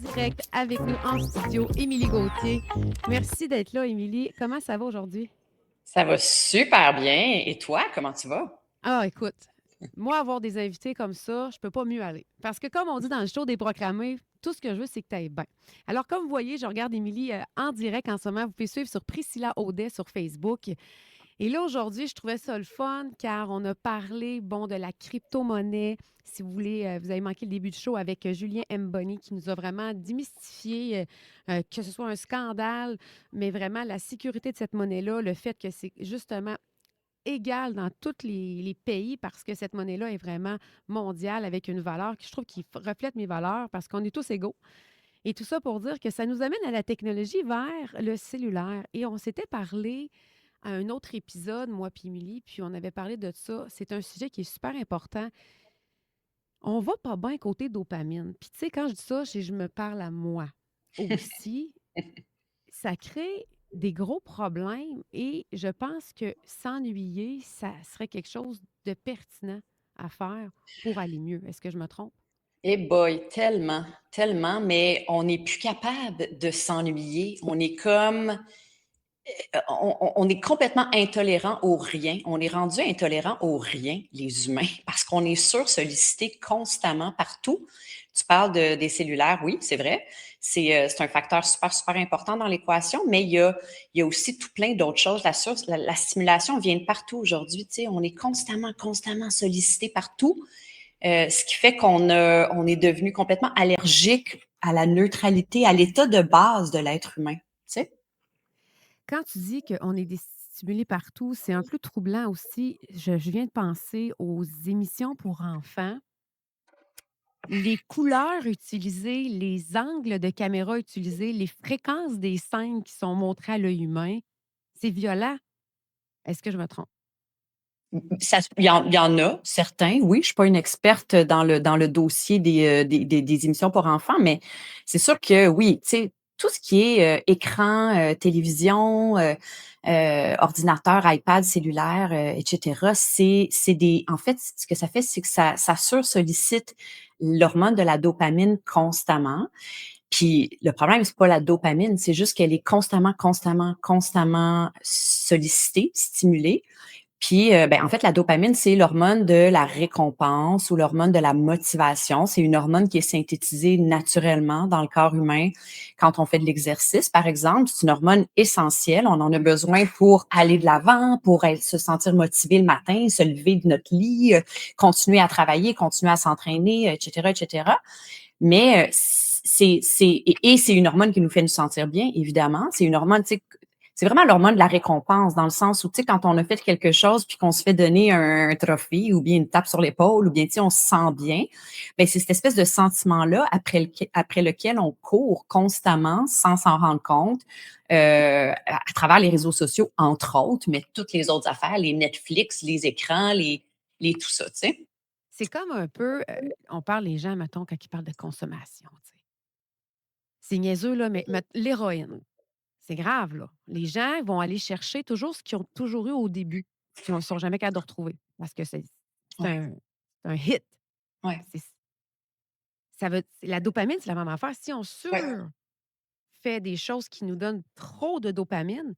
direct avec nous en studio, Émilie Gauthier. Merci d'être là, Émilie. Comment ça va aujourd'hui? Ça va super bien. Et toi, comment tu vas? Ah, écoute, moi, avoir des invités comme ça, je peux pas mieux aller. Parce que comme on dit dans le show des proclamés, tout ce que je veux, c'est que tu ailles bien. Alors, comme vous voyez, je regarde Émilie en direct en ce moment. Vous pouvez suivre sur Priscilla Audet sur Facebook. Et là, aujourd'hui, je trouvais ça le fun car on a parlé, bon, de la crypto-monnaie. Si vous voulez, vous avez manqué le début du show avec Julien Mboni qui nous a vraiment démystifié que ce soit un scandale, mais vraiment la sécurité de cette monnaie-là, le fait que c'est justement égal dans tous les pays parce que cette monnaie-là est vraiment mondiale avec une valeur que je trouve qui reflète mes valeurs parce qu'on est tous égaux. Et tout ça pour dire que ça nous amène à la technologie vers le cellulaire. Et on s'était parlé à un autre épisode, moi puis Émilie, puis on avait parlé de ça. C'est un sujet qui est super important. On va pas bien côté dopamine. Puis tu sais, quand je dis ça, je me parle à moi aussi. Ça crée des gros problèmes et je pense que s'ennuyer, ça serait quelque chose de pertinent à faire pour aller mieux. Est-ce que je me trompe? Eh boy, tellement, tellement, mais on n'est plus capable de s'ennuyer. On est complètement intolérant au rien. On est rendu intolérant au rien, les humains, parce qu'on est sursollicité constamment partout. Tu parles des cellulaires, oui, c'est vrai. C'est un facteur super, super important dans l'équation, mais il y a aussi tout plein d'autres choses. La stimulation vient de partout aujourd'hui. Tu sais, on est constamment, constamment sollicité partout, ce qui fait on est devenu complètement allergique à la neutralité, à l'état de base de l'être humain. Tu sais? Quand tu dis qu'on est stimulé partout, c'est un peu troublant aussi. Je viens de penser aux émissions pour enfants. Les couleurs utilisées, les angles de caméra utilisés, les fréquences des scènes qui sont montrées à l'œil humain, c'est violent. Est-ce que je me trompe? Il y en a certains, oui. Je suis pas une experte dans le dossier des émissions pour enfants, mais c'est sûr que oui, tu sais, tout ce qui est écran, télévision, ordinateur, iPad, cellulaire, etc., c'est des. En fait, ce que ça fait, c'est que ça sursollicite l'hormone de la dopamine constamment. Puis le problème, c'est pas la dopamine, c'est juste qu'elle est constamment, constamment, constamment sollicitée, stimulée. Puis, ben, en fait, la dopamine, c'est l'hormone de la récompense ou l'hormone de la motivation. C'est une hormone qui est synthétisée naturellement dans le corps humain quand on fait de l'exercice, par exemple. C'est une hormone essentielle. On en a besoin pour aller de l'avant, pour se sentir motivé le matin, se lever de notre lit, continuer à travailler, continuer à s'entraîner, etc., etc. Mais et c'est une hormone qui nous fait nous sentir bien, évidemment. C'est une hormone, tu sais, c'est vraiment l'hormone de la récompense dans le sens où, tu sais, quand on a fait quelque chose puis qu'on se fait donner un trophée ou bien une tape sur l'épaule ou bien, tu sais, on se sent bien, ben c'est cette espèce de sentiment-là après lequel on court constamment sans s'en rendre compte à travers les réseaux sociaux, entre autres, mais toutes les autres affaires, les Netflix, les écrans, les tout ça, tu sais. C'est comme un peu, on parle les gens, mettons, quand ils parlent de consommation, tu sais. C'est niaiseux, là, mais l'héroïne, c'est grave, là. Les gens vont aller chercher toujours ce qu'ils ont toujours eu au début, qu'ils ne sont jamais capables de retrouver parce que c'est Ouais, un hit. ouais, C'est ça veut la dopamine, c'est la même affaire. Si on ouais. surfait des choses qui nous donnent trop de dopamine,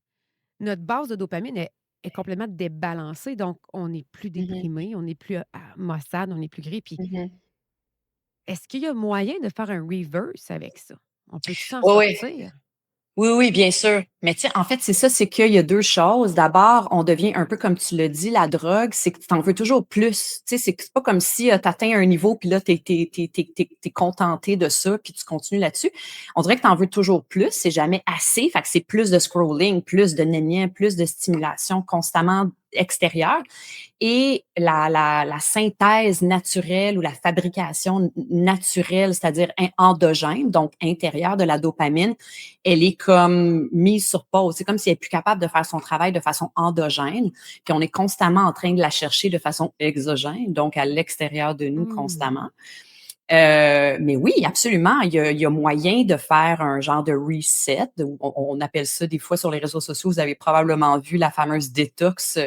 notre base de dopamine est complètement débalancée, donc on n'est plus Mhm, déprimé, on n'est plus, maussade, on n'est plus gris. Puis mhm. est-ce qu'il y a moyen de faire un reverse avec ça? On peut-tu s'en Oui, oui. sortir? Oui, oui, bien sûr. Mais tu sais, en fait, c'est ça, c'est qu'il y a deux choses. D'abord, on devient un peu comme tu l'as dit, la drogue, c'est que tu en veux toujours plus. Tu sais, c'est pas comme si tu atteins un niveau, puis là, t'es contenté de ça, puis tu continues là-dessus. On dirait que tu en veux toujours plus, c'est jamais assez. Fait que c'est plus de scrolling, plus de nénien, plus de stimulation constamment extérieure. Et la synthèse naturelle ou la fabrication naturelle, c'est-à-dire endogène, donc intérieure de la dopamine, elle est comme mise sur pause. C'est comme si elle n'est plus capable de faire son travail de façon endogène, puis on est constamment en train de la chercher de façon exogène, donc à l'extérieur de nous Mmh. constamment. Mais oui, absolument, il y a moyen de faire un genre de reset. On appelle ça des fois sur les réseaux sociaux, vous avez probablement vu la fameuse détox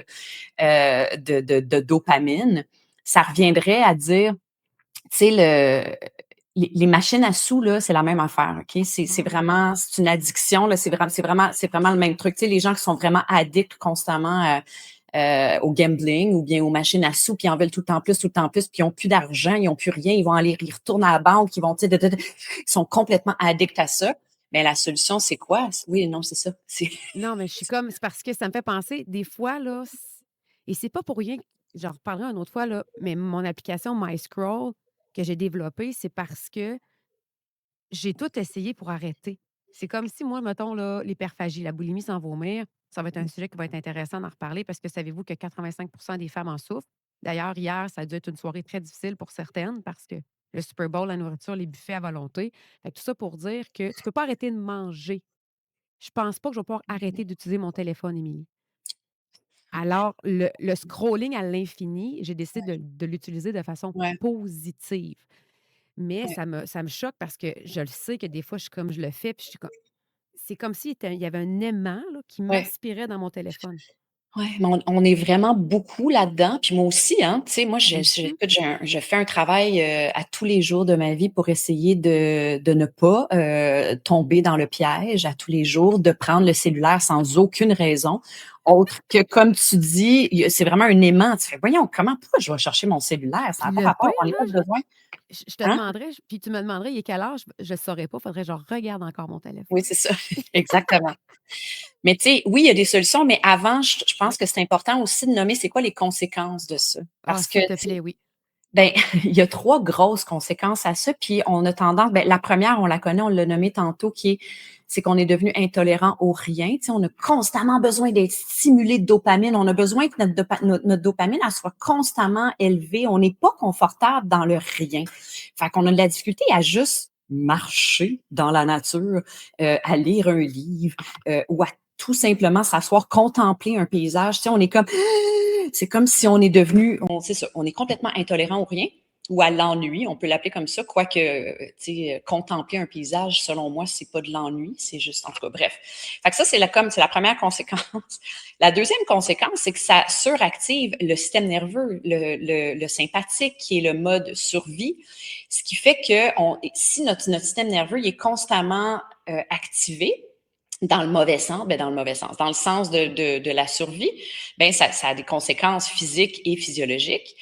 de dopamine. Ça reviendrait à dire, tu sais, les machines à sous, là, c'est la même affaire, OK? C'est Ah, vraiment c'est une addiction, là, c'est vraiment le même truc. Tu sais, les gens qui sont vraiment addicts constamment, au gambling ou bien aux machines à sous, puis ils en veulent tout le temps plus, puis ils ont plus d'argent, ils ont plus rien, ils retournent à la banque, ils vont, tu sais, ils sont complètement addicts à ça. Mais la solution, c'est quoi? Oui, non, c'est ça. C'est non, mais je suis comme c'est parce que ça me fait penser des fois, là, et c'est pas pour rien, j'en reparlerai une autre fois, là, mais mon application MyScroll que j'ai développée, c'est parce que j'ai tout essayé pour arrêter. C'est comme si moi, mettons, là, l'hyperphagie, la boulimie sans vomir, ça va être un sujet qui va être intéressant d'en reparler parce que savez-vous que 85 des femmes en souffrent? D'ailleurs, hier, ça a dû être une soirée très difficile pour certaines parce que le Super Bowl, la nourriture, les buffets à volonté. Fait que tout ça pour dire que tu peux pas arrêter de manger. Je pense pas que je vais pouvoir arrêter d'utiliser mon téléphone, Émilie. Alors, le scrolling à l'infini, j'ai décidé de l'utiliser de façon ouais, positive. Mais ouais, ça me choque parce que je le sais que des fois, je le fais, puis je suis comme c'est comme s'il il y avait un aimant, là, qui ouais. m'aspirait dans mon téléphone. Ouais, mais on est vraiment beaucoup là-dedans. Puis moi aussi, hein, tu sais, moi, Mhm. écoute, je fais un travail à tous les jours de ma vie pour essayer de ne pas tomber dans le piège à tous les jours, de prendre le cellulaire sans aucune raison, autre que, comme tu dis, c'est vraiment un aimant. Tu fais, voyons, comment pourquoi je vais chercher mon cellulaire? Ça Puis n'a pas le pire, rapport, on n'est là, pas besoin. je te Hein? demanderais, puis tu me demanderais, il est quelle heure? Je ne saurais pas, faudrait que je regarde encore mon Oui, téléphone. c'est ça. Exactement. Mais tu sais, oui, il y a des solutions, mais avant, je Oui. pense que c'est important aussi de nommer c'est quoi les conséquences de ça. Ah, Parce que, s'il te tu sais, plaît, oui. ben, il y a 3 grosses conséquences à ça, puis on a tendance la première, on la connaît, on l'a nommée tantôt, c'est qu'on est devenu intolérant au rien. Tu sais, on a constamment besoin d'être stimulé de dopamine. On a besoin que notre dopamine, elle soit constamment élevée. On n'est pas confortable dans le rien. Fait qu'on a de la difficulté à juste marcher dans la nature, à lire un livre, ou à tout simplement s'asseoir, contempler un paysage. Tu sais, on est comme c'est comme si on est devenu, c'est ça, on est complètement intolérant au rien ou à l'ennui, on peut l'appeler comme ça, quoique, tu sais, contempler un paysage, selon moi, c'est pas de l'ennui, c'est juste, en tout cas, bref. Fait que ça, c'est la première conséquence. La deuxième conséquence, c'est que ça suractive le système nerveux, le sympathique, qui est le mode survie, ce qui fait que si notre système nerveux il est constamment activé, dans le mauvais sens, dans le mauvais sens, dans le sens de la survie, ça a des conséquences physiques et physiologiques,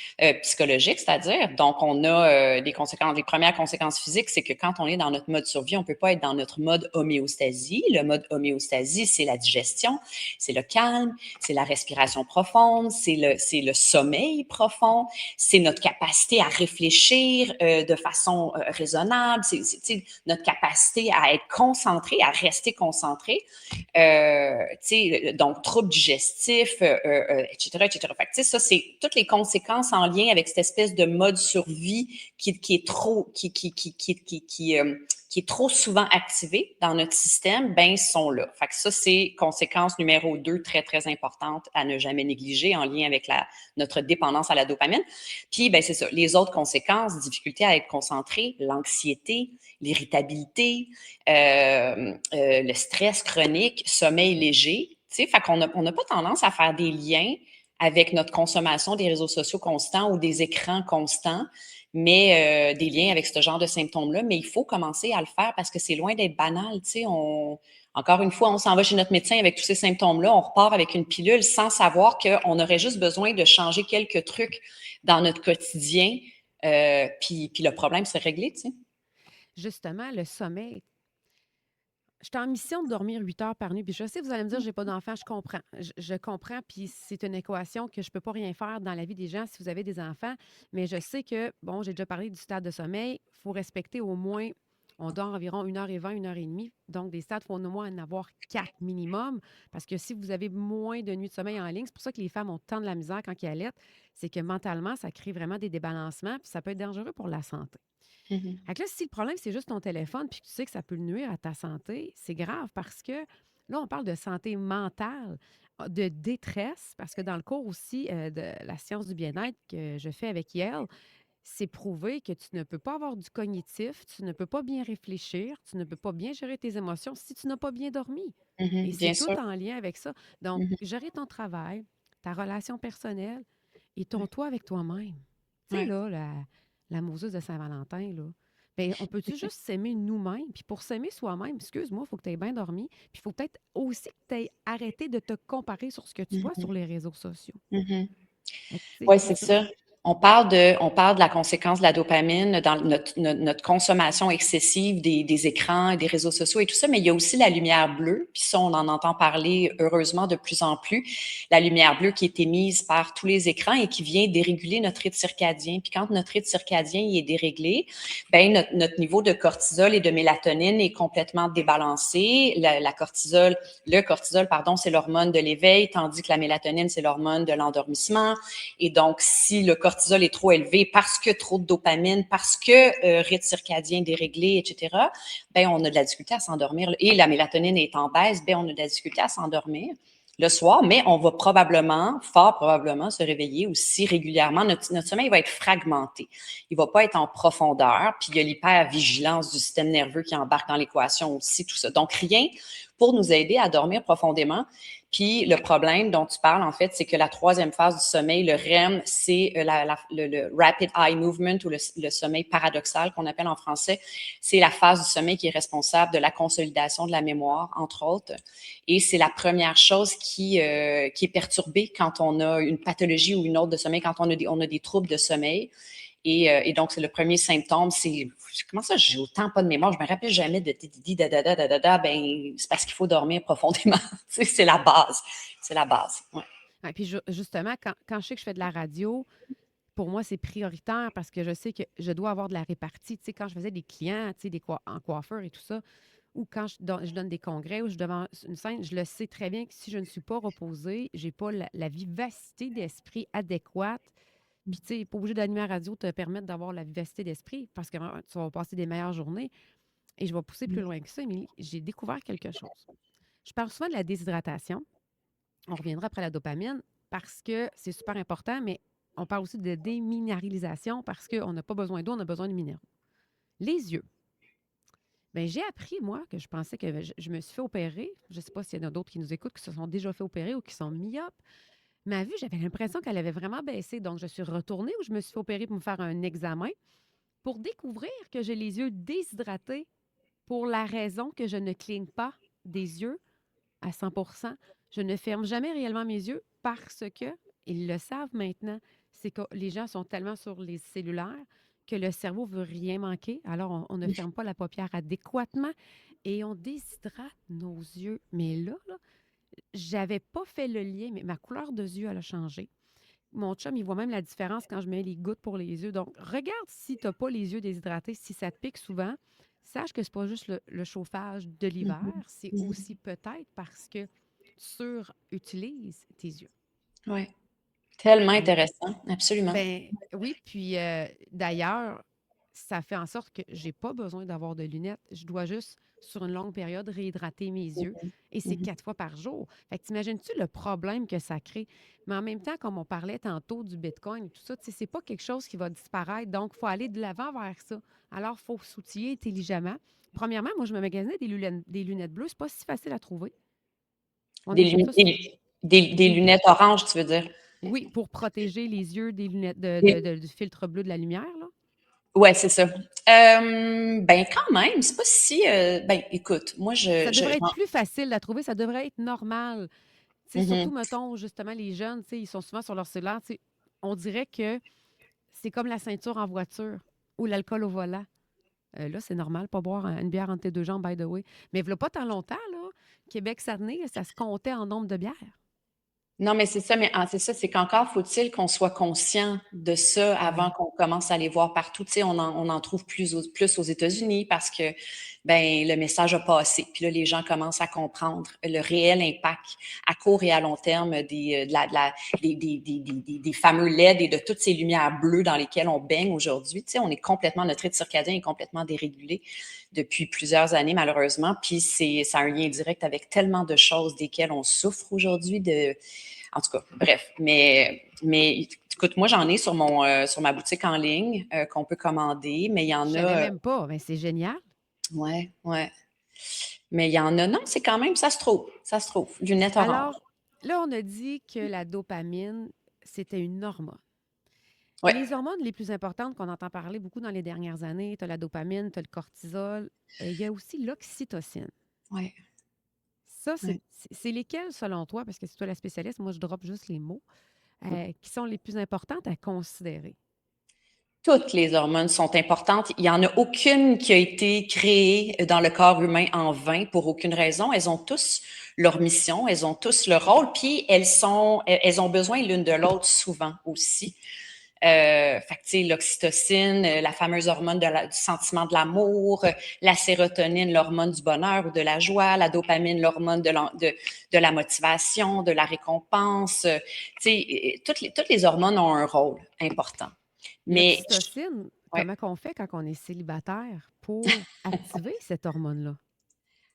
psychologiques, c'est-à-dire. Donc, on a des conséquences. Les premières conséquences physiques, c'est que quand on est dans notre mode survie, on peut pas être dans notre mode homéostasie. Le mode homéostasie, c'est la digestion, c'est le calme, c'est la respiration profonde, c'est le sommeil profond, c'est notre capacité à réfléchir de façon raisonnable, c'est notre capacité à être concentré, à rester concentré. Donc, troubles digestifs, etc., etc. Fait que, ça, c'est toutes les conséquences en lien avec cette espèce de mode survie qui est trop, qui est trop souvent activé dans notre système, ben, sont là. Fait que ça, c'est conséquence numéro 2, très, très importante à ne jamais négliger en lien avec notre dépendance à la dopamine. Puis, ben, c'est ça. Les autres conséquences, difficulté à être concentré, l'anxiété, l'irritabilité, le stress chronique, sommeil léger. Tu sais, fait qu'on on n'a pas tendance à faire des liens avec notre consommation des réseaux sociaux constants ou des écrans constants, mais des liens avec ce genre de symptômes-là. Mais il faut commencer à le faire parce que c'est loin d'être banal. Tu sais, encore une fois, on s'en va chez notre médecin avec tous ces symptômes-là, on repart avec une pilule sans savoir qu'on aurait juste besoin de changer quelques trucs dans notre quotidien, puis le problème serait réglé, tu sais. Justement, le sommeil. Je suis en mission de dormir 8 heures par nuit. Puis je sais, vous allez me dire, j'ai pas d'enfants, je comprends. Je comprends, puis c'est une équation que je peux pas rien faire dans la vie des gens si vous avez des enfants. Mais je sais que, bon, j'ai déjà parlé du stade de sommeil. Il faut respecter au moins, on dort environ 1h20, 1h30. Donc, des stades, il faut au moins en avoir 4 minimum. Parce que si vous avez moins de nuits de sommeil en ligne, c'est pour ça que les femmes ont tant de la misère quand ils allaitent, c'est que mentalement, ça crée vraiment des débalancements, puis ça peut être dangereux pour la santé. Mhm. Fait que là, si le problème, c'est juste ton téléphone, puis que tu sais que ça peut nuire à ta santé, c'est grave parce que là, on parle de santé mentale, de détresse, parce que dans le cours aussi de la science du bien-être que je fais avec Yale, c'est prouvé que tu ne peux pas avoir du cognitif, tu ne peux pas bien réfléchir, tu ne peux pas bien gérer tes émotions si tu n'as pas bien dormi. Et Mhm, c'est bien tout sûr. en lien avec ça. Donc, Mhm. gérer ton travail, ta relation personnelle et ton Ouais, toi avec toi-même. Tu sais, ouais. là, la moseuse de Saint-Valentin, là. Ben, on peut-tu juste s'aimer nous-mêmes? Puis pour s'aimer soi-même, excuse-moi, il faut que tu aies bien dormi. Puis il faut peut-être aussi que tu aies arrêté de te comparer sur ce que tu vois Mhm, sur les réseaux sociaux. mhm. Fait que, tu sais, Oui, tout c'est ça. ça. On parle de la conséquence de la dopamine dans notre consommation excessive des écrans et des réseaux sociaux et tout ça, mais il y a aussi la lumière bleue, puis ça, on en entend parler heureusement de plus en plus. La lumière bleue qui est émise par tous les écrans et qui vient déréguler notre rythme circadien. Puis quand notre rythme circadien il est déréglé, ben notre niveau de cortisol et de mélatonine est complètement débalancé. Le cortisol, pardon, c'est l'hormone de l'éveil, tandis que la mélatonine, c'est l'hormone de l'endormissement. Et donc, si le cortisol est trop élevé parce que trop de dopamine, parce que rythme circadien déréglé, etc., ben on a de la difficulté à s'endormir. Et la mélatonine est en baisse, ben on a de la difficulté à s'endormir le soir, mais on va probablement, fort probablement, se réveiller aussi régulièrement. Notre sommeil va être fragmenté. Il va pas être en profondeur. Puis il y a l'hypervigilance du système nerveux qui embarque dans l'équation aussi, tout ça. Donc, rien pour nous aider à dormir profondément. Puis le problème dont tu parles, en fait, c'est que la troisième phase du sommeil, le REM, c'est le Rapid Eye Movement ou le sommeil paradoxal qu'on appelle en français. C'est la phase du sommeil qui est responsable de la consolidation de la mémoire, entre autres. Et c'est la première chose qui est perturbée quand on a une pathologie ou une autre de sommeil, quand on a des troubles de sommeil. Et donc, c'est le premier symptôme, c'est comment ça, j'ai autant pas de mémoire, je me rappelle jamais de ben, c'est parce qu'il faut dormir profondément. C'est la base. C'est la base. Ouais. Ouais, puis justement, quand je sais que je fais de la radio, pour moi, c'est prioritaire parce que je sais que je dois avoir de la répartie. Tu sais, quand je faisais des clients, tu sais, en coiffeur et tout ça, ou quand je donne des congrès ou je devant une scène, je le sais très bien que si je ne suis pas reposée, j'ai pas la vivacité d'esprit adéquate. Puis, tu sais, pas obligé d'animer la radio te permettre d'avoir la vivacité d'esprit parce que tu vas passer des meilleures journées. Et je vais pousser plus loin que ça, Émilie. J'ai découvert quelque chose. Je parle souvent de la déshydratation. On reviendra après la dopamine parce que c'est super important, mais on parle aussi de déminéralisation parce qu'on n'a pas besoin d'eau, on a besoin de minéraux. Les yeux. Bien, j'ai appris, moi, que je pensais que je me suis fait opérer. Je ne sais pas s'il y en a d'autres qui nous écoutent, qui se sont déjà fait opérer ou qui sont myopes. Ma vue, j'avais l'impression qu'elle avait vraiment baissé. Donc, je suis retournée où je me suis fait opérer pour me faire un examen pour découvrir que j'ai les yeux déshydratés pour la raison que je ne cligne pas des yeux à 100. Je ne ferme jamais réellement mes yeux parce que, ils le savent maintenant, c'est que les gens sont tellement sur les cellulaires que le cerveau veut rien manquer. Alors, on ne ferme pas la paupière adéquatement et on déshydrate nos yeux. Mais là, j'avais pas fait le lien, mais ma couleur de yeux, elle a changé. Mon chum, il voit même la différence quand je mets les gouttes pour les yeux. Donc, regarde si tu n'as pas les yeux déshydratés, si ça te pique souvent. Sache que c'est pas juste le chauffage de l'hiver, c'est aussi peut-être parce que tu surutilises tes yeux. Ouais. Tellement Hein? intéressant. Absolument. Ben oui, puis d'ailleurs, ça fait en sorte que j'ai pas besoin d'avoir de lunettes. Je dois juste, sur une longue période, réhydrater mes yeux. Et c'est Mhm. 4 fois par jour. Fait que t'imagines-tu le problème que ça crée? Mais en même temps, comme on parlait tantôt du Bitcoin et tout ça, tu sais, c'est pas quelque chose qui va disparaître. Donc, il faut aller de l'avant vers ça. Alors, il faut s'outiller intelligemment. Premièrement, moi, je me magasinais des lunettes bleues. C'est pas si facile à trouver. On Des, achète lumi- ça. des Oui, lunettes oranges, tu veux dire? oui, pour protéger les yeux des lunettes Des- du filtre bleu de la lumière, là. Ouais, c'est ça. Ben quand même, c'est pas si. Ben écoute, moi Ça devrait être plus facile à trouver, ça devrait être normal. Tu sais, surtout, Mhm. mettons, justement, les jeunes, tu sais, ils sont souvent sur leur cellulaire. Tu sais, on dirait que c'est comme la ceinture en voiture ou l'alcool au volant. Là, c'est normal, pas boire une bière entre tes deux jambes, by the way. Mais il n'y a pas tant longtemps, là, Québec-Sarney, ça se comptait en nombre de bières. Non, mais c'est ça, mais c'est ça, c'est qu'encore faut-il qu'on soit conscient de ça avant Oui. qu'on commence à les voir partout. Tu sais, on en trouve plus aux États-Unis parce que ben le message a passé. Puis là, les gens commencent à comprendre le réel impact à court et à long terme des fameux LED et de toutes ces lumières bleues dans lesquelles on baigne aujourd'hui. Tu sais, notre rythme circadien est complètement dérégulé depuis plusieurs années, malheureusement. Puis ça a un lien direct avec tellement de choses desquelles on souffre aujourd'hui en tout cas, bref. Mais écoute, moi, j'en ai sur ma boutique en ligne qu'on peut commander, mais il y Je en savais a. même pas. Mais c'est génial. Ouais, ouais. Mais il y en a. Non, c'est quand même, ça se trouve. Ça se trouve. Lunettes oranges. Alors, là, on a dit que la dopamine, c'était une hormone. Ouais, Les hormones les plus importantes qu'on entend parler beaucoup dans les dernières années, tu as la dopamine, tu as le cortisol, il y a aussi l'oxytocine. ouais, Ça, ouais. c'est lesquelles, selon toi, parce que c'est toi la spécialiste, moi je drop juste les mots, qui sont les plus importantes à considérer? Toutes les hormones sont importantes. Il n'y en a aucune qui a été créée dans le corps humain en vain pour aucune raison. Elles ont tous leur mission, elles ont tous leur rôle, puis elles ont besoin l'une de l'autre souvent aussi. Fait que, tu sais, l'oxytocine, la fameuse hormone du sentiment de l'amour, la sérotonine, l'hormone du bonheur ou de la joie, la dopamine, l'hormone de la motivation, de la récompense. Tu sais, toutes les hormones ont un rôle important. Mais, L'oxytocine, ouais. comment qu'on fait quand on est célibataire pour activer cette hormone-là?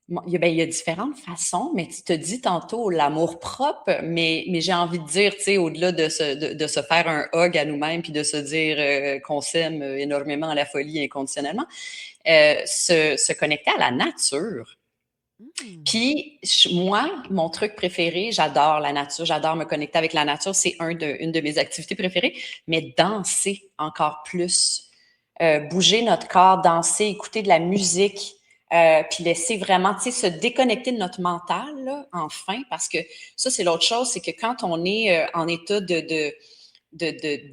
Bon, il y a différentes façons, mais tu te dis tantôt l'amour-propre, mais j'ai envie de dire, tu sais, au-delà de se faire un hug à nous-mêmes puis de se dire qu'on s'aime énormément à la folie inconditionnellement, se connecter à la nature. Hmm. Puis moi, mon truc préféré, j'adore la nature, j'adore me connecter avec la nature, c'est une de mes activités préférées, mais danser encore plus. Bouger notre corps, danser, écouter de la musique, puis laisser vraiment, tu sais, se déconnecter de notre mental, là, enfin, parce que ça, c'est l'autre chose, c'est que quand on est en état de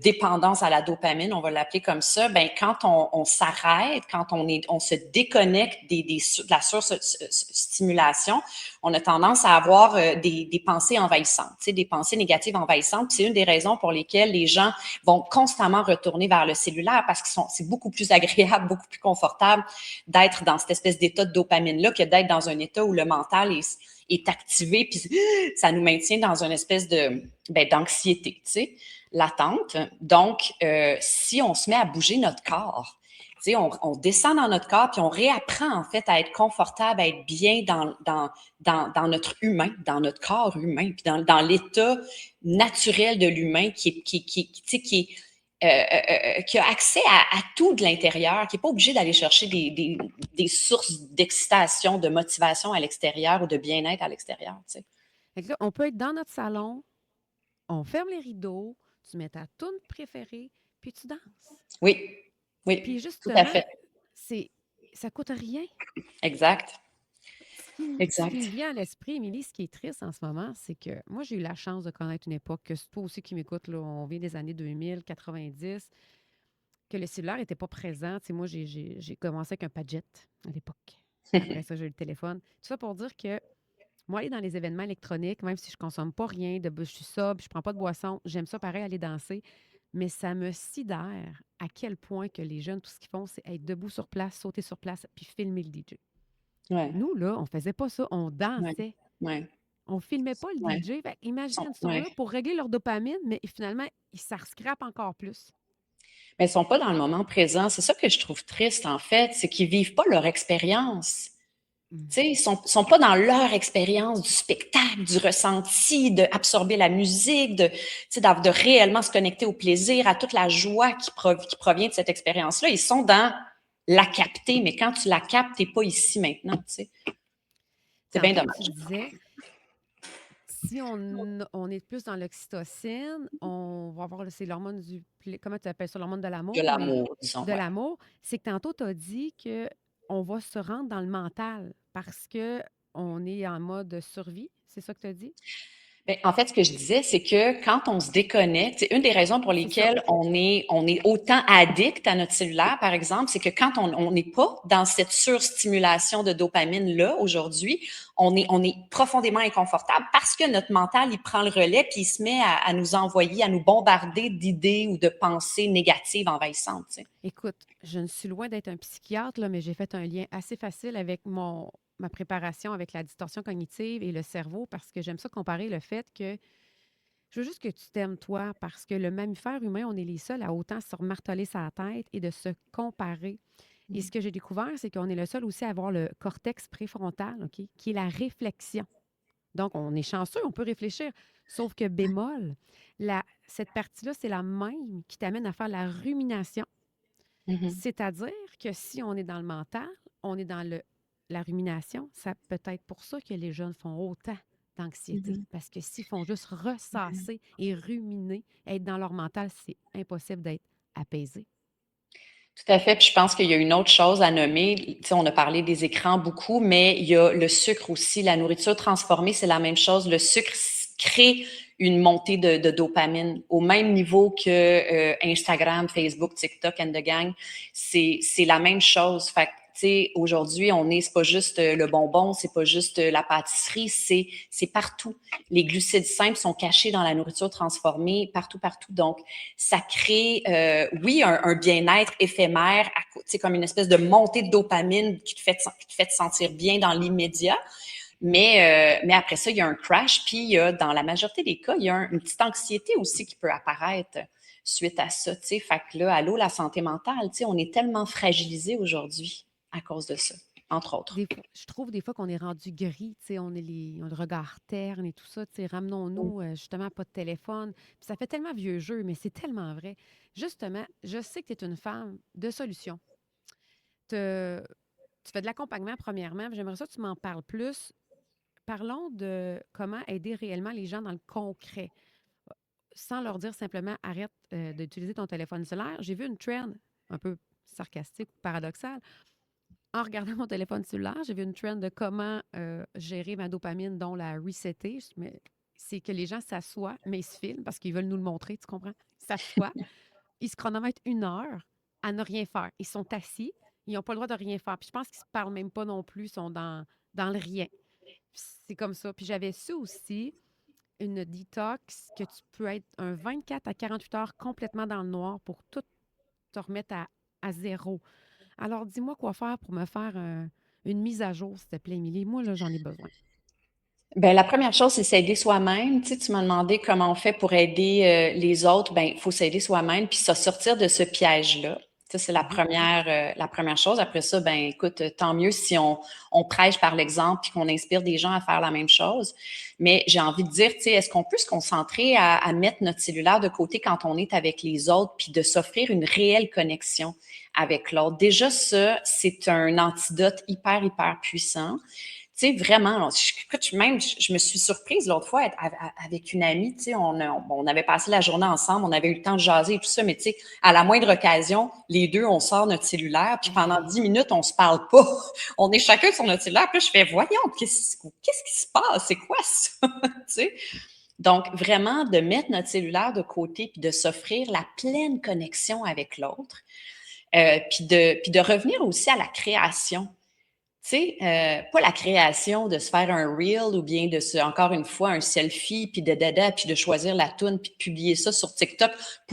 dépendance à la dopamine, on va l'appeler comme ça, ben quand on s'arrête, quand on se déconnecte de la surstimulation, on a tendance à avoir des pensées envahissantes, tu sais, des pensées négatives envahissantes. C'est une des raisons pour lesquelles les gens vont constamment retourner vers le cellulaire parce que c'est beaucoup plus agréable, beaucoup plus confortable d'être dans cette espèce d'état de dopamine-là que d'être dans un état où le mental est activé, puis ça nous maintient dans une espèce d'anxiété, tu sais, latente. Donc, si on se met à bouger notre corps, tu sais, on descend dans notre corps, puis on réapprend en fait à être confortable, à être bien dans notre humain, dans notre corps humain, puis dans l'état naturel de l'humain qui a accès à tout de l'intérieur, qui n'est pas obligé d'aller chercher des sources d'excitation, de motivation à l'extérieur ou de bien-être à l'extérieur. Tu sais. Fait que là, on peut être dans notre salon, on ferme les rideaux, tu mets ta toune préférée, puis tu danses. Oui, Puis oui, tout à justement, fait. c'est ça coûte rien. Exact, Ce qui me exact. vient à l'esprit, Émilie, ce qui est triste en ce moment, c'est que moi, j'ai eu la chance de connaître une époque, que c'est toi aussi qui m'écoutes, là, on vient des années 2000, 90, que le cellulaire n'était pas présent. Tu sais, moi, j'ai commencé avec un Padgett à l'époque. Après ça, j'ai eu le téléphone. Tout ça pour dire que moi, aller dans les événements électroniques, même si je consomme pas rien, je suis sobre, je prends pas de boisson, j'aime ça pareil aller danser, mais ça me sidère à quel point que les jeunes, tout ce qu'ils font, c'est être debout sur place, sauter sur place, puis filmer le DJ. Ouais, Nous, là, on faisait pas ça, on ouais, dansait. ouais, On filmait pas le ouais. DJ. Fait, imagine, ils sont Ouais. là pour régler leur dopamine, mais finalement, ça scrape encore plus. Mais ils sont pas dans le moment présent. C'est ça que je trouve triste, en fait, c'est qu'ils vivent pas leur expérience. Mm. Tu sais, sont pas dans leur expérience du spectacle, du ressenti, d'absorber la musique, tu sais, de réellement se connecter au plaisir, à toute la joie qui provient de cette expérience-là. Ils sont dans la capter, mais quand tu la captes, t'es pas ici maintenant, tu sais. C'est bien Tantôt, tu dommage. disais, si on est plus dans l'oxytocine, on va avoir, c'est l'hormone comment tu appelles ça, l'hormone de De l'amour, mais l'amour, disons, de ouais. l'amour, c'est que tantôt, tu as dit que on va se rendre dans le mental parce que on est en mode survie. C'est ça que tu as dit? Ben, en fait, ce que je disais, c'est que quand on se déconnecte, c'est une des raisons pour C'est ça. lesquelles on est autant addict à notre cellulaire, par exemple, c'est que quand on n'est pas dans cette surstimulation de dopamine-là aujourd'hui, on est profondément inconfortable parce que notre mental, il prend le relais puis il se met à nous envoyer, à nous bombarder d'idées ou de pensées négatives envahissantes. Tu sais. Écoute, je ne suis loin d'être un psychiatre, là, mais j'ai fait un lien assez facile avec ma préparation avec la distorsion cognitive et le cerveau parce que j'aime ça comparer le fait que je veux juste que tu t'aimes toi parce que le mammifère humain, on est les seuls à autant se remarteler sa tête et de se comparer. Et ce que j'ai découvert, c'est qu'on est le seul aussi à avoir le cortex préfrontal, OK, qui est la réflexion. Donc, on est chanceux, on peut réfléchir. Sauf que bémol, cette partie-là, c'est la même qui t'amène à faire la rumination. Mhm. C'est-à-dire que si on est dans le mental, on est dans la rumination, ça peut être pour ça que les jeunes font autant d'anxiété. Mhm. Parce que s'ils font juste ressasser et ruminer, être dans leur mental, c'est impossible d'être apaisé. Tout à fait. Puis je pense qu'il y a une autre chose à nommer. Tu sais, on a parlé des écrans beaucoup, mais il y a le sucre aussi. La nourriture transformée, c'est la même chose. Le sucre crée une montée de dopamine au même niveau que Instagram, Facebook, TikTok and the gang. C'est la même chose. Fait que, tu sais, aujourd'hui, c'est pas juste le bonbon, c'est pas juste la pâtisserie, c'est partout. Les glucides simples sont cachés dans la nourriture transformée, partout, partout. Donc, ça crée, oui, un bien-être éphémère, comme une espèce de montée de dopamine qui te fait te sentir bien dans l'immédiat. Mais après ça, il y a un crash, puis il y a, dans la majorité des cas, il y a une petite anxiété aussi qui peut apparaître suite à ça. Tu sais, fait que là, allô, la santé mentale, tu sais, on est tellement fragilisé aujourd'hui à cause de ça, entre autres. Des fois, je trouve des fois qu'on est rendu gris, tu sais, on a le regard terne et tout ça, tu sais, ramenons-nous justement pas de téléphone. Puis ça fait tellement vieux jeu, mais c'est tellement vrai. Justement, je sais que tu es une femme de solution. Te- Tu fais de l'accompagnement premièrement, puis j'aimerais ça que tu m'en parles plus. Parlons de comment aider réellement les gens dans le concret, sans leur dire simplement arrête d'utiliser ton téléphone cellulaire. J'ai vu une trend un peu sarcastique ou paradoxale. En regardant mon téléphone cellulaire, j'ai vu une trend de comment gérer ma dopamine, dont la resetter. Mais c'est que les gens s'assoient, mais ils se filment parce qu'ils veulent nous le montrer, tu comprends? Ils s'assoient, ils se chronomètrent 1 heure à ne rien faire. Ils sont assis, ils n'ont pas le droit de rien faire. Puis je pense qu'ils ne se parlent même pas non plus, ils sont dans le rien. Puis c'est comme ça. Puis j'avais su aussi une détox que tu peux être un 24 à 48 heures complètement dans le noir pour tout te remettre à zéro. Alors, dis-moi quoi faire pour me faire une mise à jour, s'il te plaît, Émilie. Moi, là, j'en ai besoin. Ben, la première chose, c'est s'aider soi-même. Tu sais, tu m'as demandé comment on fait pour aider les autres. Ben, il faut s'aider soi-même puis se sortir de ce piège-là. Ça, c'est Mhm. la première chose. Après ça, ben, écoute, tant mieux si on prêche par l'exemple puis qu'on inspire des gens à faire la même chose. Mais j'ai envie de dire, tu sais, est-ce qu'on peut se concentrer à mettre notre cellulaire de côté quand on est avec les autres puis de s'offrir une réelle connexion avec l'autre? Déjà, ça, c'est un antidote hyper, hyper puissant. Tu sais, vraiment, écoute, même, je me suis surprise l'autre fois avec une amie, tu sais, on avait passé la journée ensemble, on avait eu le temps de jaser et tout ça, mais tu sais, à la moindre occasion, les deux, on sort notre cellulaire, puis pendant Hey, 10 minutes, on se parle pas. On est chacun sur notre cellulaire, puis là, je fais, voyons, qu'est-ce qui se passe? C'est quoi ça? Tu sais? Donc, vraiment, de mettre notre cellulaire de côté, puis de s'offrir la pleine connexion avec l'autre, puis de revenir aussi à la création. Tu sais, pas la création de se faire un reel ou bien encore une fois, un selfie, puis de dada, puis de choisir la toune, puis de publier ça sur TikTok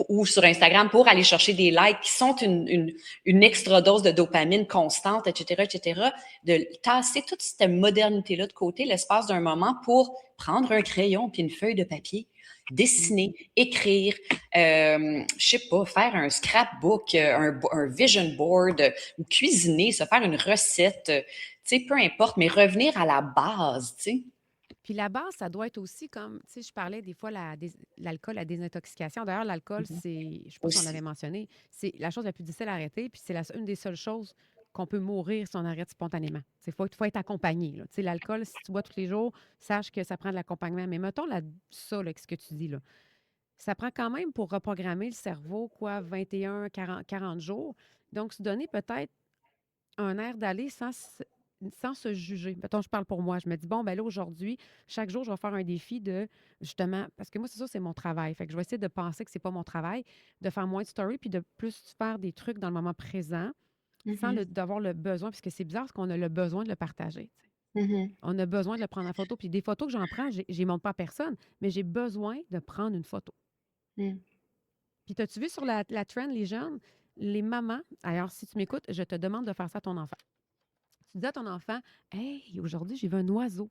ou sur Instagram pour aller chercher des likes qui sont une extra dose de dopamine constante, etc., etc. De tasser toute cette modernité-là de côté l'espace d'un moment pour prendre un crayon puis une feuille de papier, mm. dessiner, écrire, je sais pas, faire un scrapbook, un vision board, ou cuisiner, se faire une recette, tu sais, peu importe, mais revenir à la base, tu sais. Puis la base, ça doit être aussi comme, tu sais, je parlais des fois l'alcool, la désintoxication. D'ailleurs, l'alcool, Mhm. c'est, je ne sais pas si on l'avait Aussi. mentionné, c'est la chose la plus difficile à arrêter, puis c'est une des seules choses qu'on peut mourir si on arrête spontanément. Il faut être accompagné. Là. Tu sais, l'alcool, si tu bois tous les jours, sache que ça prend de l'accompagnement. Mais mettons ça, là, ce que tu dis, là. Ça prend quand même pour reprogrammer le cerveau, quoi, 21, 40 jours. Donc, se donner peut-être un air d'aller sans se juger. Mettons, je parle pour moi. Je me dis, bon, ben là, aujourd'hui, chaque jour, je vais faire un défi de, justement, parce que moi, c'est ça, c'est mon travail. Fait que je vais essayer de penser que c'est pas mon travail, de faire moins de story, puis de plus faire des trucs dans le moment présent, sans Mhm. d'avoir le besoin, parce que c'est bizarre, parce qu'on a le besoin de le partager. Tu sais. Mhm. On a besoin de le prendre en photo. Puis des photos que j'en prends, je les montre pas à personne, mais j'ai besoin de prendre une photo. Mhm. Puis, t'as-tu vu sur la trend, les jeunes, les mamans, alors si tu m'écoutes, je te demande de faire ça à ton enfant. Tu dis à ton enfant, hey, aujourd'hui, j'ai vu un oiseau.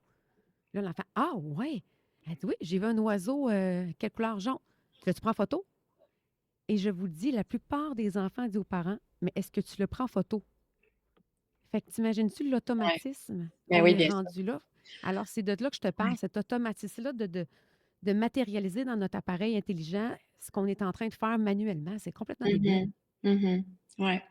Là, l'enfant, ah, ouais. Elle dit, oui, j'ai vu un oiseau, quelle couleur jaune. Là, tu prends photo. Et je vous dis, la plupart des enfants disent aux parents, mais est-ce que tu le prends photo? Fait que t'imagines-tu Ouais. l'automatisme Ben qu'on oui, est bien sûr. rendu là? Alors, c'est de là que je te parle, Ouais. cet automatisme-là de matérialiser dans notre appareil intelligent ce qu'on est en train de faire manuellement. C'est complètement débile. Mhm. Mhm. Ouais.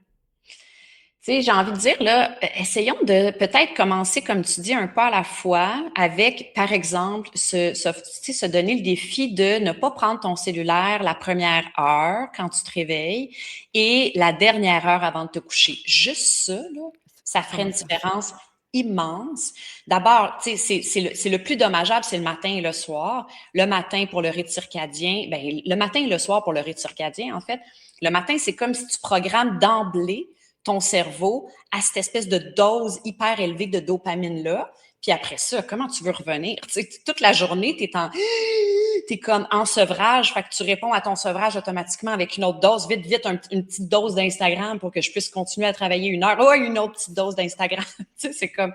Tu sais, j'ai envie de dire, là, essayons de peut-être commencer, comme tu dis, un pas à la fois avec, par exemple, tu sais, se donner le défi de ne pas prendre ton cellulaire la première heure quand tu te réveilles et la dernière heure avant de te coucher. Juste ça, là, ça Ça ferait va une le faire. différence immense. D'abord, tu sais, c'est le plus dommageable, c'est le matin et le soir. Le matin pour le rythme circadien, ben, le matin et le soir pour le rythme circadien, en fait. Le matin, c'est comme si tu programmes d'emblée ton cerveau à cette espèce de dose hyper élevée de dopamine-là. Puis après ça, comment tu veux revenir? Tu sais, toute la journée, t'es comme en sevrage, fait que tu réponds à ton sevrage automatiquement avec une autre dose. Vite, vite, une petite dose d'Instagram pour que je puisse continuer à travailler une heure. Oh, une autre petite dose d'Instagram. Tu sais, c'est comme...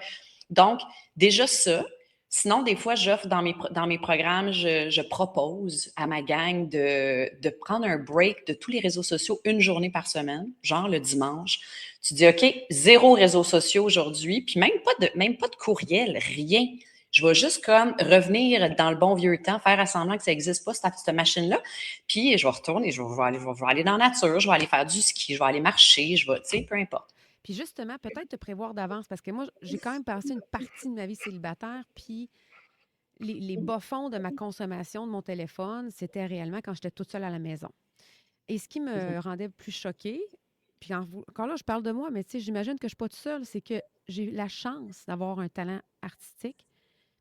Donc, déjà ça. Sinon, des fois, j'offre dans mes programmes, je propose à ma gang de prendre un break de tous les réseaux sociaux une journée par semaine, genre le dimanche. Tu dis, OK, zéro réseaux sociaux aujourd'hui, puis même pas de courriel, rien. Je vais juste comme revenir dans le bon vieux temps, faire semblant que ça n'existe pas, cette machine-là. Puis je vais retourner, je vais aller dans la nature, je vais aller faire du ski, je vais aller marcher, tu sais, peu importe. Puis justement, peut-être te prévoir d'avance, parce que moi, j'ai quand même passé une partie de ma vie célibataire, puis les bas-fonds de ma consommation de mon téléphone, c'était réellement quand j'étais toute seule à la maison. Et ce qui me rendait plus choquée, puis encore là, je parle de moi, mais tu sais, j'imagine que je suis pas toute seule, c'est que j'ai eu la chance d'avoir un talent artistique.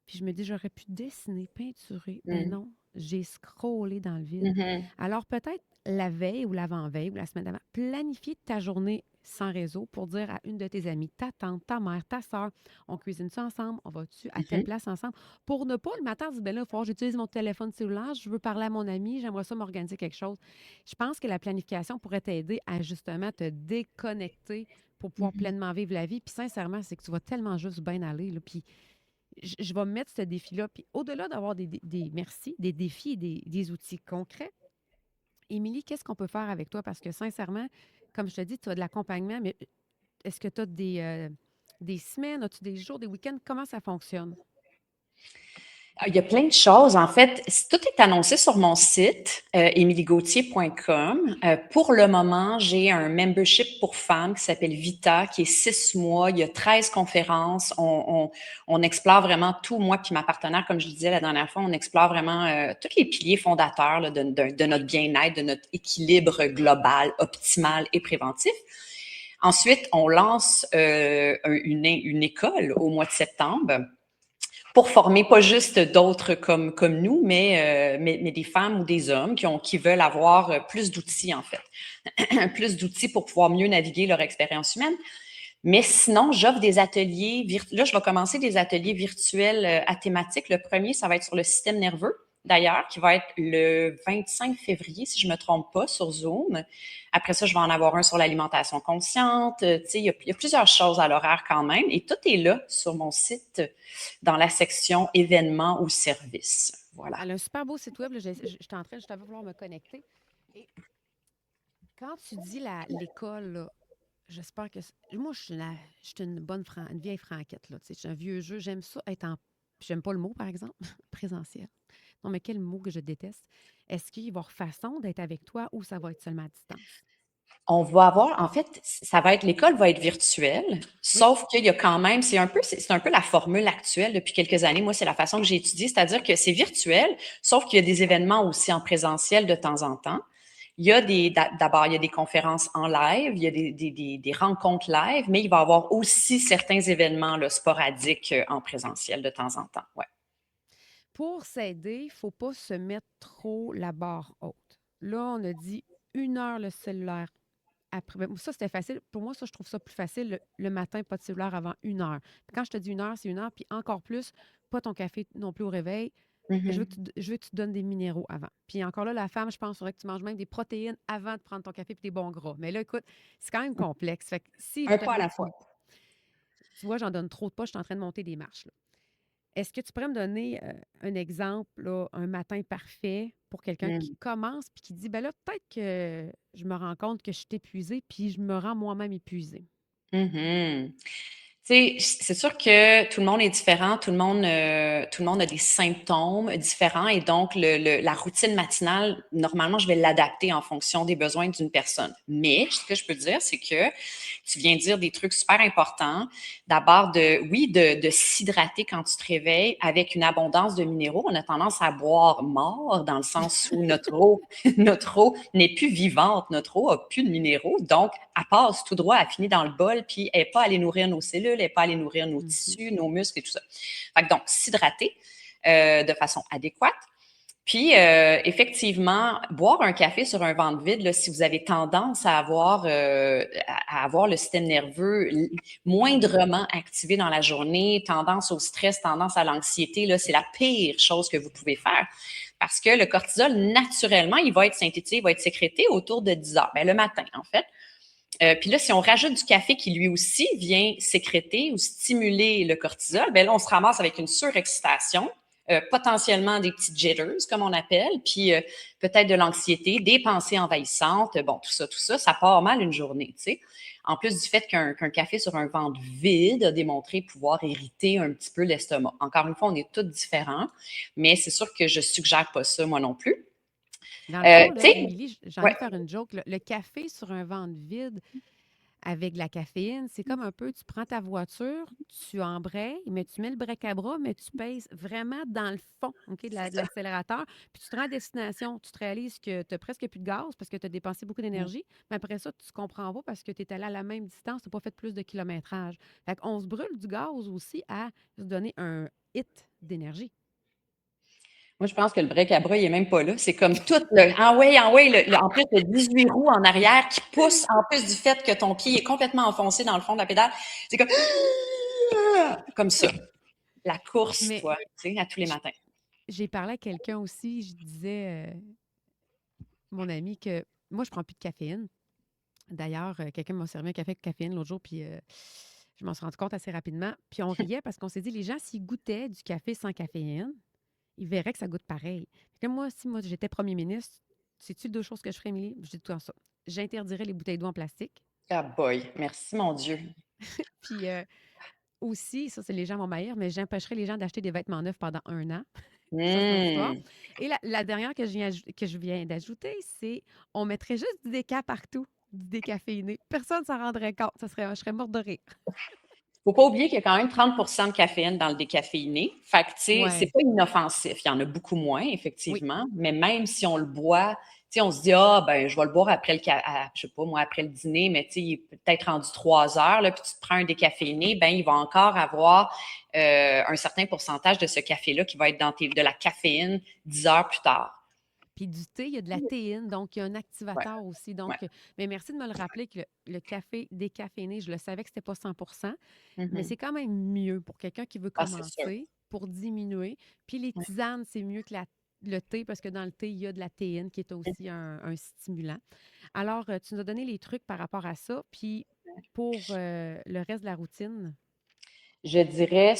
Puis je me dis, j'aurais pu dessiner, peinturer. Ben Mm. non, j'ai scrollé dans le vide. Mhm. Alors peut-être la veille ou l'avant-veille ou la semaine d'avant, planifier ta journée sans réseau pour dire à une de tes amies, ta tante, ta mère, ta soeur, on cuisine ça ensemble, on va-tu à telle Mhm. place ensemble, pour ne pas le matin dire, ben là, il faut que j'utilise mon téléphone cellulaire, je veux parler à mon ami, j'aimerais ça m'organiser quelque chose. Je pense que la planification pourrait t'aider à justement te déconnecter pour pouvoir Mhm. pleinement vivre la vie. Puis sincèrement, c'est que tu vas tellement juste bien aller. Là, puis je vais me mettre ce défi-là. Puis au-delà d'avoir merci, des défis et des outils concrets, Émilie, qu'est-ce qu'on peut faire avec toi? Parce que sincèrement, comme je te dis, tu as de l'accompagnement, mais est-ce que tu as des semaines, as-tu des jours, des week-ends? Comment ça fonctionne? Ah, il y a plein de choses. En fait, tout est annoncé sur mon site, emilygauthier.com. Pour le moment, j'ai un membership pour femmes qui s'appelle Vita, qui est 6 mois. Il y a 13 conférences. On explore vraiment tout, moi puis ma partenaire, comme je le disais la dernière fois, on explore vraiment tous les piliers fondateurs là, de notre bien-être, de notre équilibre global, optimal et préventif. Ensuite, on lance une école au mois de septembre pour former pas juste d'autres comme nous, mais des femmes ou des hommes qui veulent avoir plus d'outils, en fait. Plus d'outils pour pouvoir mieux naviguer leur expérience humaine. Mais sinon, j'offre des ateliers. Là, je vais commencer des ateliers virtuels à thématique. Le premier, ça va être sur le système nerveux, d'ailleurs, qui va être le 25 février, si je ne me trompe pas, sur Zoom. Après ça, je vais en avoir un sur l'alimentation consciente. Tu sais, il y a plusieurs choses à l'horaire quand même. Et tout est là sur mon site dans la section événements ou services. Voilà. Elle a un super beau site web. Là, j'étais en train juste de vouloir me connecter. Et quand tu dis l'école, là, j'espère que. Moi, je suis une une vieille franquette, là. Tu sais, je suis un vieux jeu. J'aime ça être en. J'aime pas le mot, par exemple, présentiel. Non, mais quel mot que je déteste. Est-ce qu'il va y avoir façon d'être avec toi ou ça va être seulement à distance? On va avoir, en fait, l'école va être virtuelle, Oui. sauf qu'il y a quand même, c'est un peu la formule actuelle depuis quelques années. Moi, c'est la façon que j'ai étudié, c'est-à-dire que c'est virtuel, sauf qu'il y a des événements aussi en présentiel de temps en temps. D'abord, il y a des conférences en live, il y a des rencontres live, mais il va y avoir aussi certains événements là, sporadiques en présentiel de temps en temps. Ouais. Pour s'aider, il ne faut pas se mettre trop la barre haute. Là, on a dit 1 heure le cellulaire. Après, ben, ça, c'était facile. Pour moi, ça, je trouve ça plus facile le matin, pas de cellulaire avant 1 heure. Puis quand je te dis 1 heure, c'est 1 heure. Puis encore plus, pas ton café non plus au réveil. Mhm. Je veux que tu te donnes des minéraux avant. Puis encore là, la femme, je pense, il faudrait que tu manges même des protéines avant de prendre ton café et des bons gras. Mais là, écoute, c'est quand même complexe. Fait que si, Un pas à évidemment, la fois. tu vois, j'en donne trop de pas, je suis en train de monter des marches. Là. Est-ce que tu pourrais me donner un exemple, là, un matin parfait pour quelqu'un qui Mhm. commence puis qui dit, ben là, peut-être que je me rends compte que je suis épuisée puis je me rends moi-même épuisée. Mhm. Tu sais, c'est sûr que tout le monde est différent, tout le monde a des symptômes différents et donc la routine matinale, normalement, je vais l'adapter en fonction des besoins d'une personne. Mais ce que je peux dire, c'est que tu viens de dire des trucs super importants. D'abord, oui, de s'hydrater quand tu te réveilles avec une abondance de minéraux. On a tendance à boire mort dans le sens où notre eau, notre eau n'est plus vivante, notre eau a plus de minéraux. Donc, elle passe tout droit, elle finit dans le bol, puis elle n'est pas allée nourrir nos cellules, elle n'est pas allée nourrir nos Mhm. tissus, nos muscles et tout ça. Fait que donc, s'hydrater de façon adéquate. Puis, effectivement, boire un café sur un ventre vide, là, si vous avez tendance à avoir le système nerveux moindrement activé dans la journée, tendance au stress, tendance à l'anxiété, là, c'est la pire chose que vous pouvez faire. Parce que le cortisol, naturellement, il va être synthétisé, il va être sécrété autour de 10 heures. Ben, le matin, en fait. Puis là, si on rajoute du café qui lui aussi vient sécréter ou stimuler le cortisol, ben là, on se ramasse avec une surexcitation, potentiellement des petits jitters, comme on appelle, puis peut-être de l'anxiété, des pensées envahissantes. Bon, tout ça, ça part mal une journée, tu sais. En plus du fait qu'un café sur un ventre vide a démontré pouvoir irriter un petit peu l'estomac. Encore une fois, on est tous différents, mais c'est sûr que je suggère pas ça, moi non plus. Dans le fond, Tu là, sais, Émilie, j'ai envie ouais. de faire une joke. Le café sur un ventre vide avec de la caféine, c'est comme un peu, tu prends ta voiture, tu embrayes, mais tu mets le break à bras, mais tu pèses vraiment dans le fond, OK, de l'accélérateur, puis tu te rends à destination. Tu te réalises que tu n'as presque plus de gaz parce que tu as dépensé beaucoup d'énergie, mais après ça, tu ne comprends pas parce que tu es allé à la même distance, tu n'as pas fait plus de kilométrage. Fait qu'on se brûle du gaz aussi à se donner un hit d'énergie. Moi, je pense que le break à bras, il est même pas là. C'est comme tout le ah ouais, en plus, le 18 roues en arrière qui pousse, en plus du fait que ton pied est complètement enfoncé dans le fond de la pédale. C'est comme ça. La course, Mais toi, tu sais, à tous les j- matins. j'ai parlé à quelqu'un aussi, je disais, mon ami, que moi, je prends plus de caféine. D'ailleurs, quelqu'un m'a servi un café avec caféine l'autre jour, puis je m'en suis rendu compte assez rapidement. Puis on riait parce qu'on s'est dit, les gens, s'ils goûtaient du café sans caféine, ils verraient que ça goûte pareil. Fait que moi, si moi j'étais premier ministre, sais-tu deux choses que je ferais, Émilie? Je dis tout en ça. J'interdirais les bouteilles d'eau en plastique. Ah boy, merci mon Dieu. Puis aussi, ça, c'est les gens vont m'haïr, mais j'empêcherais les gens d'acheter des vêtements neufs pendant un an. Ça, c'est une autre histoire. Hum. Et la dernière que je viens d'ajouter, c'est on mettrait juste du déca partout, du décaféiné. Personne ne s'en rendrait compte. Je serais morte de rire. Faut pas oublier qu'il y a quand même 30 de caféine dans le décaféiné. Fait que, tu sais, c'est Ouais. pas inoffensif. Il y en a beaucoup moins, Oui. effectivement. Mais même si on le boit, tu sais, on se dit, ah, ben, je vais le boire après je sais pas, moi, après le dîner, mais tu sais, il est peut-être rendu 3 heures, là, puis tu te prends un décaféiné, ben, il va encore avoir un certain pourcentage de ce café-là qui va être de la caféine 10 heures plus tard. Puis du thé, il y a de la théine, donc il y a un Ouais, activateur aussi. ouais. Donc, mais merci de me le rappeler que le café décaféiné, je le savais que c'était pas 100%, mais Mhm. c'est quand même mieux pour quelqu'un qui veut Ah, c'est sûr. commencer, pour diminuer. Puis les Ouais. tisanes, c'est mieux que le thé parce que dans le thé, il y a de la théine qui est aussi un stimulant. Alors, tu nous as donné les trucs par rapport à ça. Puis pour le reste de la routine, Je dirais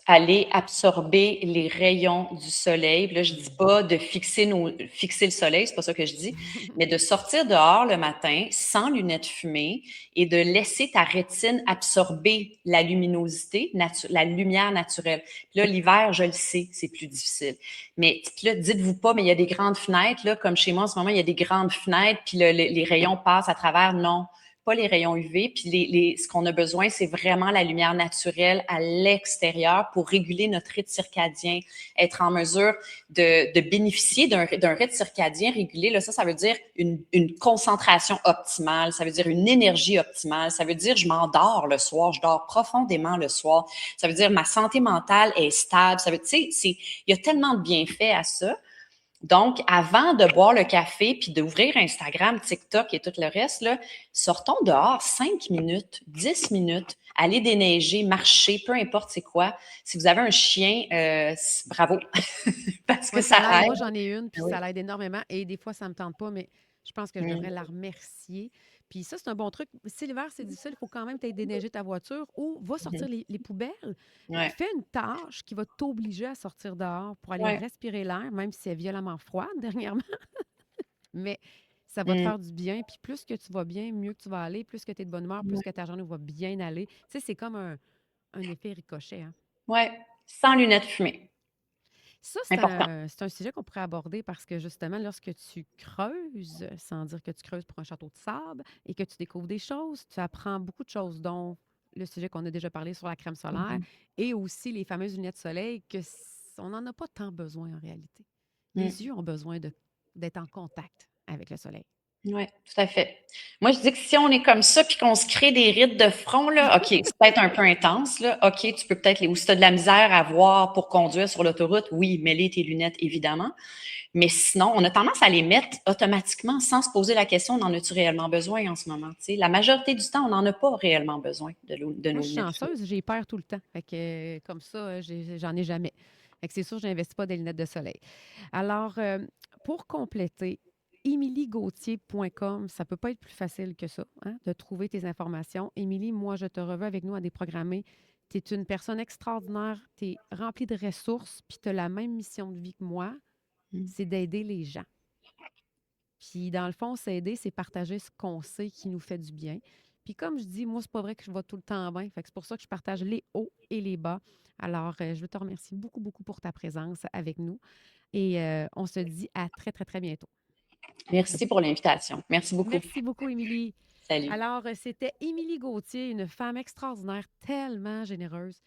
aller absorber les rayons du soleil. Puis là, je dis hmm. pas de fixer le soleil, c'est pas ça que je dis, mais de sortir dehors le matin sans lunettes fumées et de laisser ta rétine absorber la luminosité, la lumière naturelle. Puis là, l'hiver, je le sais, c'est plus difficile. Mais puis là, dites-vous pas, mais il y a des grandes fenêtres, là, comme chez moi en ce moment, il y a des grandes fenêtres, puis les rayons passent à travers. Non, pas les rayons UV. Puis ce qu'on a besoin, c'est vraiment la lumière naturelle à l'extérieur pour réguler notre rythme circadien, être en mesure de bénéficier d'un rythme circadien régulé. Là, ça veut dire une concentration optimale, ça veut dire une énergie optimale, ça veut dire je m'endors le soir, je dors profondément le soir, ça veut dire ma santé mentale est stable, ça veut, tu sais, il y a tellement de bienfaits à ça. Donc, avant de boire le café puis d'ouvrir Instagram, TikTok et tout le reste, là, sortons dehors 5 minutes, 10 minutes, aller déneiger, marcher, peu importe c'est quoi. Si vous avez un chien, bravo, parce que Oui, ça ça l'aide. Moi, aide. j'en ai une, puis Ah oui. ça l'aide énormément. Et des fois, ça ne me tente pas, mais je pense que je devrais Mm. la remercier. Puis ça, c'est un bon truc. Si l'hiver, c'est difficile, il faut quand même t'aider déneiger ta voiture ou va sortir Mhm. les poubelles. Ouais. Fais une tâche qui va t'obliger à sortir dehors pour aller Ouais. respirer l'air, même si c'est violemment froid dernièrement. Mais ça va te Mm. faire du bien. Puis plus que tu vas bien, mieux que tu vas aller. Plus que tu es de bonne humeur, plus que ta journée va bien aller. Tu sais, c'est comme un effet ricochet, hein. Ouais, sans lunettes fumées. Ça, Important. c'est un sujet qu'on pourrait aborder parce que justement, lorsque tu creuses, sans dire que tu creuses pour un château de sable et que tu découvres des choses, tu apprends beaucoup de choses, dont le sujet qu'on a déjà parlé sur la crème solaire Mhm. et aussi les fameuses lunettes de soleil on n'en a pas tant besoin en réalité. Mm. Les yeux ont besoin d'être en contact avec le soleil. Oui, tout à fait. Moi, je dis que si on est comme ça puis qu'on se crée des rides de front, là, OK, c'est peut-être un peu intense, là. OK, tu peux peut-être ou si tu as de la misère à voir pour conduire sur l'autoroute, oui, mets-les tes lunettes, évidemment. Mais sinon, on a tendance à les mettre automatiquement sans se poser la question, en as-tu réellement besoin en ce moment? Tu sais, la majorité du temps, on n'en a pas réellement besoin de Moi, nos je suis lunettes fumées. chanceuse, j'ai peur tout le temps. Fait que, comme ça, j'en ai jamais. Fait que c'est sûr, je n'investis pas des lunettes de soleil. Alors, pour compléter, emilygauthier.com, ça peut pas être plus facile que ça, hein, de trouver tes informations. Émilie, moi, je te reveux avec nous à déprogrammer. Tu es une personne extraordinaire, tu es remplie de ressources, puis tu as la même mission de vie que moi, Mm. c'est d'aider les gens. Puis dans le fond, s'aider, c'est partager ce qu'on sait qui nous fait du bien. Puis comme je dis, moi, c'est pas vrai que je vais tout le temps bien. Fait que c'est pour ça que je partage les hauts et les bas. Alors, je veux te remercier beaucoup, beaucoup pour ta présence avec nous. Et on se dit à très, très, très bientôt. Merci pour l'invitation. Merci beaucoup. Merci beaucoup, Émilie. Salut. Alors, c'était Émilie Gauthier, une femme extraordinaire, tellement généreuse.